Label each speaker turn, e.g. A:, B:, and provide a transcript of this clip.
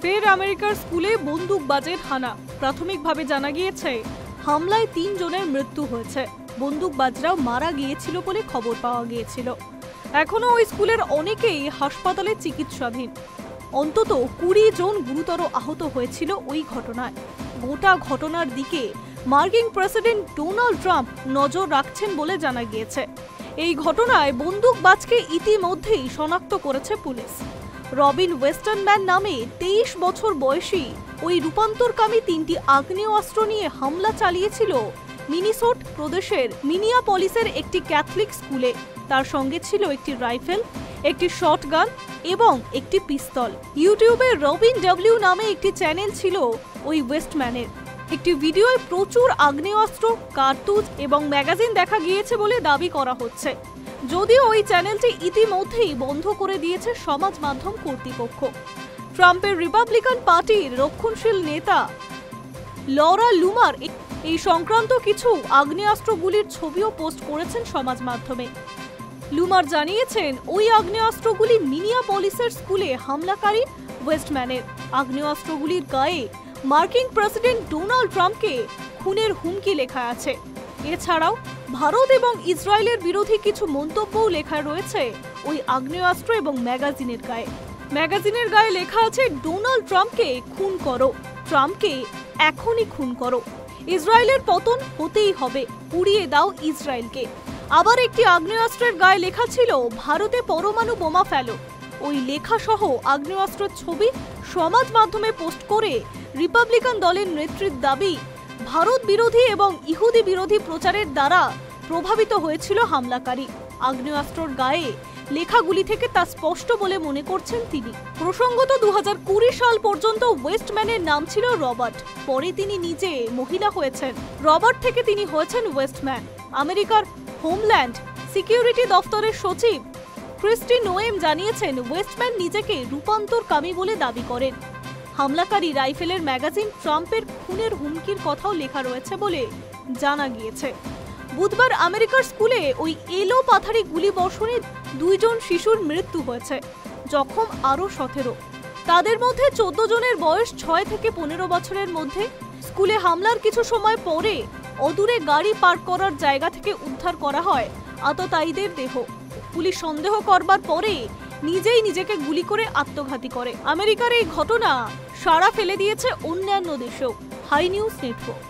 A: ফের আমেরিকার স্কুলে বন্দুকবাজের হানা। প্রাথমিকভাবে জানা গিয়েছে হামলায় ৩ জনের মৃত্যু হয়েছে। বন্দুকবাজরাও মারা গিয়েছিল বলে খবর পাওয়া গিয়েছিল। এখনো ওই স্কুলের অনেকেই হাসপাতালে চিকিৎসাধীন। অন্তত ২০ জন গুরুতর আহত হয়েছিল ওই ঘটনায়। গোটা ঘটনার দিকে মার্কিন প্রেসিডেন্ট ডোনাল্ড ট্রাম্প নজর রাখছেন বলে জানা গিয়েছে। এই ঘটনায় বন্দুকবাজকে ইতিমধ্যেই শনাক্ত করেছে পুলিশ। রবিন ওয়েস্টারম্যান নামে ২৩ বছর বয়সী ওই রূপান্তরকামী ৩টি আগ্নেয়াস্ত্র নিয়ে হামলা চালিয়েছিল মিনিসোটা প্রদেশের মিনিয়াপলিসের একটি ক্যাথলিক স্কুলে। তার সঙ্গে ছিল একটি রাইফেল, একটি শটগান এবং একটি পিস্তল। ইউটিউবে রবিন ডব্লিউ নামে একটি চ্যানেল ছিল ওই ওয়েস্টম্যানের। একটি ভিডিওয় প্রচুর আগ্নেয়াস্ত্র, কার্তুজ এবং ম্যাগাজিন দেখা গিয়েছে বলে দাবি করা হচ্ছে। যদিও ওই চ্যানেলটি ইতিমধ্যেই বন্ধ করে দিয়েছে সমাজ মাধ্যম কর্তৃপক্ষ। ট্রাম্পের রিপাবলিকান পার্টির রক্ষণশীল নেতা লরা লুমার এই সংক্রান্ত কিছু আগ্নেয়াস্ত্রগুলির ছবিও পোস্ট করেছেন সমাজ মাধ্যমে। লুমার জানিয়েছেন ওই আগ্নেয়াস্ত্রগুলি মিনিয়াপলিসের স্কুলে হামলাকারী ওয়েস্টম্যানের। আগ্নেয়াস্ত্রগুলির গায়ে মার্কিন প্রেসিডেন্ট ডোনাল্ড ট্রাম্পকে খুনের হুমকি লেখা আছে। এছাড়াও ভারত এবং ইসরায়েলের বিরোধী কিছু মন্তব্যও লেখা রয়েছে ওই আগ্নেয়াস্ত্র এবং ম্যাগাজিনের গায়ে। ম্যাগাজিনের গায়ে লেখা আছে, ডোনাল্ড ট্রাম্পকে খুন করো, ট্রাম্পকে এখনই খুন করো, ইসরায়েলের পতন হতেই হবে, পুড়িয়ে দাও ইসরায়েলকে। আবার একটি আগ্নেয়াস্ত্রের গায়ে লেখা ছিল, ভারতে পরমাণু বোমা ফেলো। ওই লেখা সহ আগ্নেয়াস্ত্রের ছবি সমাজ মাধ্যমে পোস্ট করে রিপাবলিকান দলের নেত্রীর দাবি, ভারত বিরোধী এবং ইহুদি বিরোধী প্রচারের দ্বারা প্রভাবিত হয়েছিল হামলাকারী। আগ্নেয়াস্ত্রর গায়ে লেখাগুলি থেকে তা স্পষ্ট বলে মনে করছেন তিনি। প্রসঙ্গত ২০২০ সাল পর্যন্ত ওয়েস্টম্যানের নাম ছিল রবার্ট। পরে তিনি নিজে মহিলা হয়েছেন। রবার্ট থেকে তিনি হয়েছেন ওয়েস্টম্যান। আমেরিকার হোমল্যান্ড সিকিউরিটি দফতরের সচিব ক্রিস্টি নোয়েম জানিয়েছেন, ওয়েস্টম্যান নিজেকে রূপান্তরকামী বলে দাবি করেন। হামলাকারী রাইফেলের ম্যাগাজিন ট্রাম্পের খুনের হুমকির কথাও লেখা রয়েছে বলে জানা গিয়েছে। বুধবার আমেরিকার স্কুলে ওই এলো পাথারি গুলিবর্ষণে ২ জন শিশুর মৃত্যু হয়েছে, জখম আরও ১৭। তাদের মধ্যে ১৪ জনের বয়স ৬ থেকে ১৫ বছরের মধ্যে। স্কুলে হামলার কিছু সময় পরে অদূরে গাড়ি পার্ক করার জায়গা থেকে উদ্ধার করা হয় আততায়ীদের দেহ। পুলিশ সন্দেহ করবার পরে নিজেই নিজেকে গুলি করে আত্মঘাতী করে। আমেরিকার এই ঘটনা সাড়া ফেলে দিয়েছে অন্যান্য দেশেও। Hi news network.